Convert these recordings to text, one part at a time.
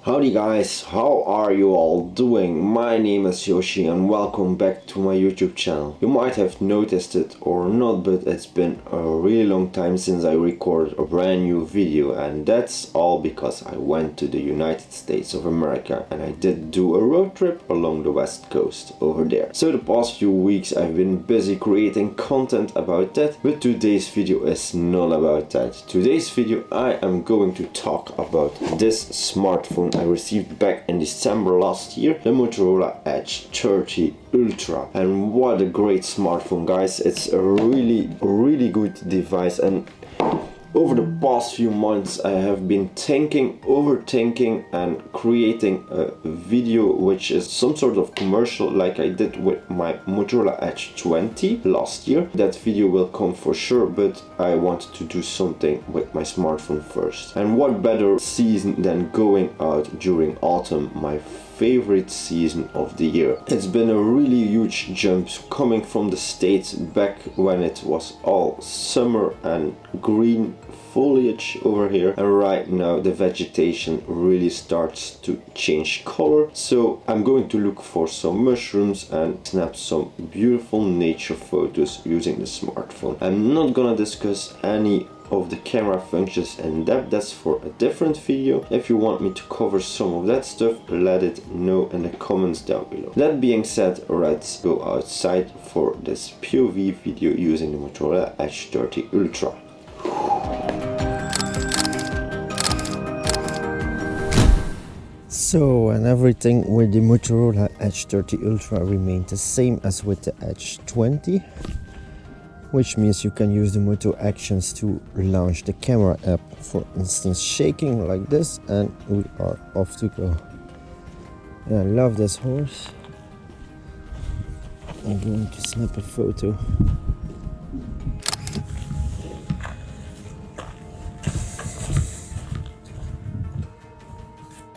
Howdy guys, how are you all doing? My name is Yoshi and welcome back to my YouTube channel. You might have noticed it or not, but it's been a really long time since I recorded a brand new video, and that's all because I went to the United States of America and I did do a road trip along the west coast over there. So the past few weeks I've been busy creating content about that, but today's video is not about that. Today's video I am going to talk about this smartphone I received back in December last year, the Motorola Edge 30 Ultra. And what a great smartphone, guys. It's a really good device, and over the past few months I have been overthinking and creating a video which is some sort of commercial, like I did with my Motorola Edge 20 last year. That video will come for sure, but I wanted to do something with my smartphone first. And what better season than going out during autumn, my favorite season of the year. It's been a really huge jump coming from the States back when it was all summer and green foliage over here, and right now the vegetation really starts to change color. So I'm going to look for some mushrooms and snap some beautiful nature photos using the smartphone. I'm not gonna discuss any of the camera functions in depth, that's for a different video. If you want me to cover some of that stuff, let it know in the comments down below. That being said, let's go outside for this POV video using the Motorola Edge 30 Ultra. So, and everything with the Motorola Edge 30 Ultra remained the same as with the Edge 20, which means you can use the Moto actions to launch the camera app, for instance shaking like this, and we are off to go. And I love this horse. I'm going to snap a photo.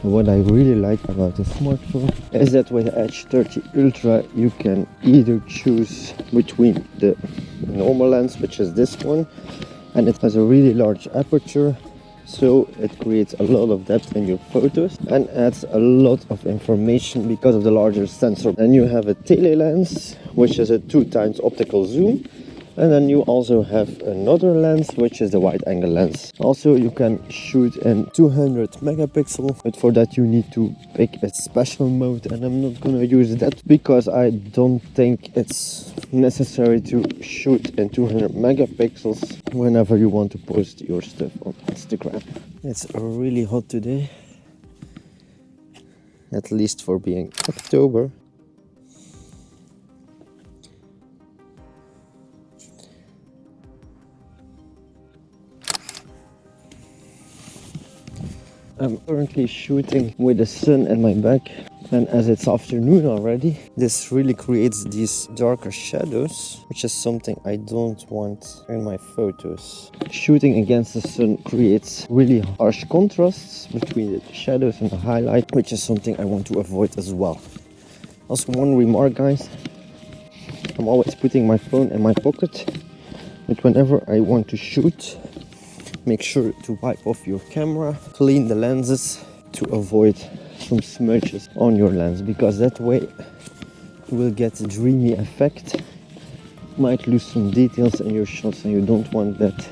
What I really like about the smartphone is that with the Edge 30 Ultra you can either choose between the normal lens, which is this one, and it has a really large aperture, so it creates a lot of depth in your photos and adds a lot of information because of the larger sensor. And you have a tele lens, which is a 2x optical zoom, and then you also have another lens, which is the wide angle lens. Also you can shoot in 200 megapixel, but for that you need to pick a special mode, and I'm not gonna use that because I don't think it's necessary to shoot in 200 megapixels whenever you want to post your stuff on Instagram. It's really hot today, at least for being October. I'm currently shooting with the sun in my back, and as it's afternoon already, this really creates these darker shadows, which is something I don't want in my photos. Shooting against the sun creates really harsh contrasts between the shadows and the highlight, which is something I want to avoid as well. Also, one remark, guys, I'm always putting my phone in my pocket, but whenever I want to shoot, make sure to wipe off your camera, clean the lenses to avoid some smudges on your lens, because that way you will get a dreamy effect. Might lose some details in your shots and you don't want that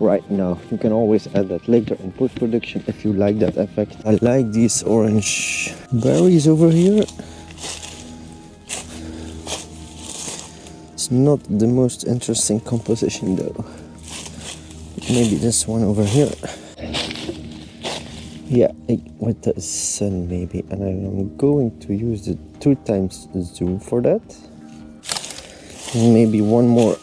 right now. You can always add that later in post-production if you like that effect. I like these orange berries over here. It's not the most interesting composition though. Maybe this one over here. Yeah, with the sun maybe. And I'm going to use the 2x zoom for that. And maybe one more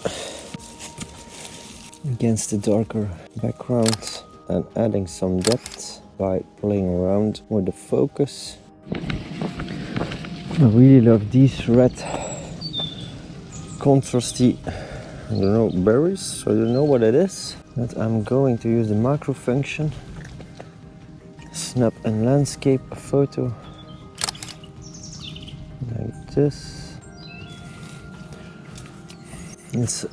against the darker background and adding some depth by playing around with the focus. I really love these red contrasty, I don't know, berries, so I don't know what it is. But I'm going to use the macro function, snap and landscape a photo like this. It's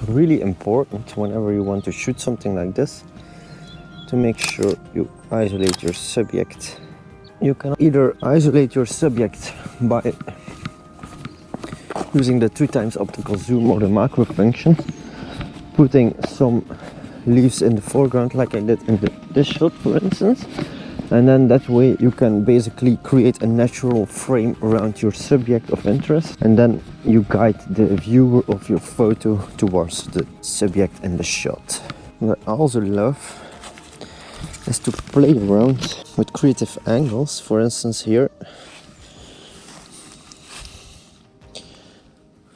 really important whenever you want to shoot something like this to make sure you isolate your subject. You can either isolate your subject by using the 2x optical zoom or the macro function, putting some leaves in the foreground like I did in this shot for instance, and then that way you can basically create a natural frame around your subject of interest, and then you guide the viewer of your photo towards the subject in the shot. What I also love is to play around with creative angles. For instance here,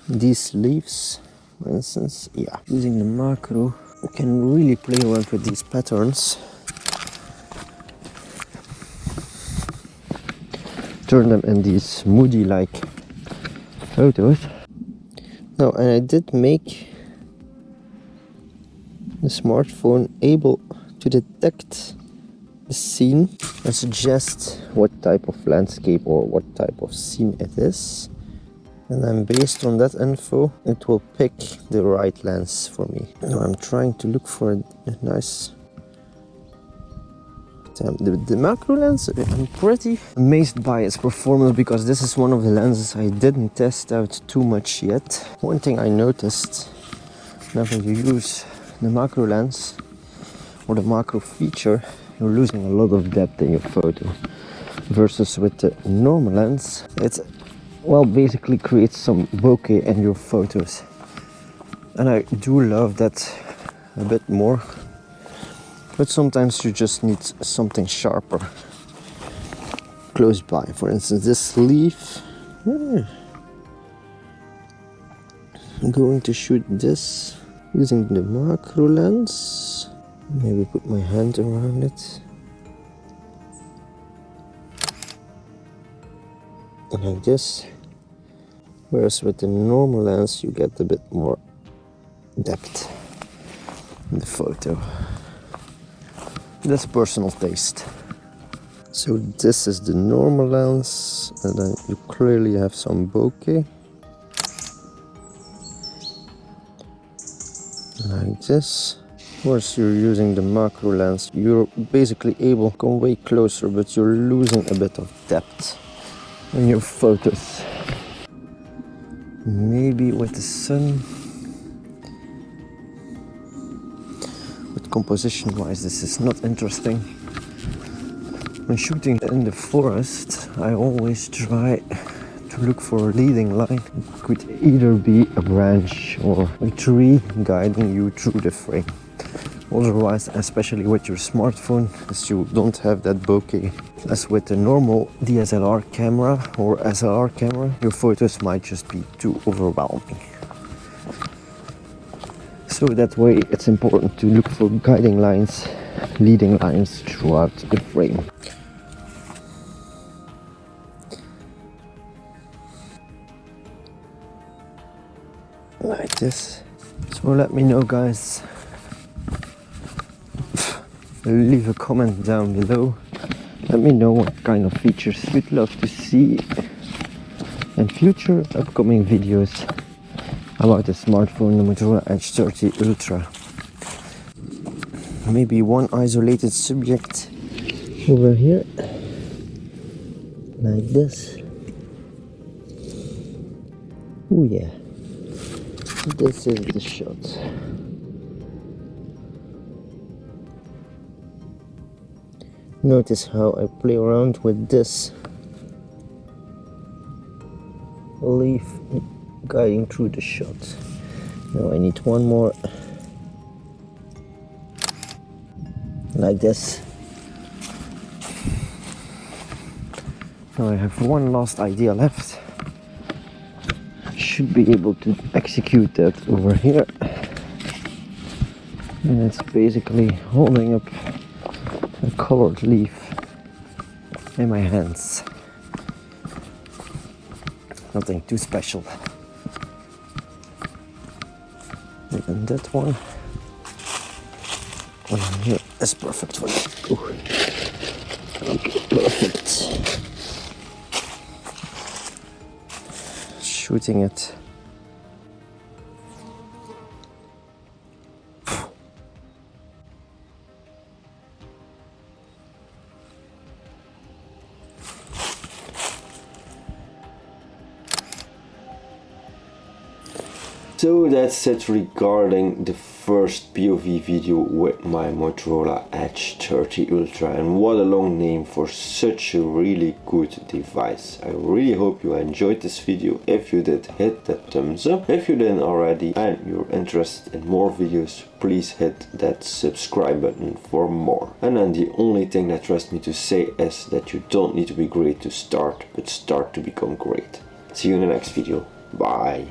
these leaves, for instance, using the macro, you can really play around with these patterns. Turn them in these moody-like photos. Now, and I did make the smartphone able to detect the scene and suggest what type of landscape or what type of scene it is. And then based on that info, it will pick the right lens for me. Now I'm trying to look for a nice... The macro lens, I'm pretty amazed by its performance, because this is one of the lenses I didn't test out too much yet. One thing I noticed, whenever you use the macro lens or the macro feature, you're losing a lot of depth in your photo. Versus with the normal lens, it's, well, basically creates some bokeh in your photos. And I do love that a bit more. But sometimes you just need something sharper close by. For instance, this leaf. I'm going to shoot this using the macro lens. Maybe put my hand around it. Like this. Whereas with the normal lens you get a bit more depth in the photo. That's personal taste. So this is the normal lens, and then you clearly have some bokeh. Like this. Of course, you're using the macro lens. You're basically able to come way closer, but you're losing a bit of depth in your photos. Maybe with the sun. Composition wise, this is not interesting. When shooting in the forest, I always try to look for a leading line. It could either be a branch or a tree guiding you through the frame. Otherwise, especially with your smartphone, as you don't have that bokeh as with the normal DSLR camera or SLR camera, your photos might just be too overwhelming. So that way it's important to look for guiding lines, leading lines throughout the frame. Like this. So let me know, guys. Leave a comment down below. Let me know what kind of features you'd love to see in future upcoming videos about the smartphone, the Motorola Edge 30 Ultra. Maybe one isolated subject over here, like this. Oh yeah, this is the shot. Notice how I play around with this leaf guiding through the shot. Now I need one more, like this. Now I have one last idea left. Should be able to execute that over here, and it's basically holding up a colored leaf in my hands. Nothing too special. And that one here is perfect for that. Okay, perfect. Shooting it. So that's it regarding the first POV video with my Motorola Edge 30 Ultra, and what a long name for such a really good device. I really hope you enjoyed this video. If you did, hit that thumbs up. If you didn't already and you're interested in more videos, please hit that subscribe button for more. And then the only thing that rests me to say is that you don't need to be great to start, but start to become great. See you in the next video. Bye.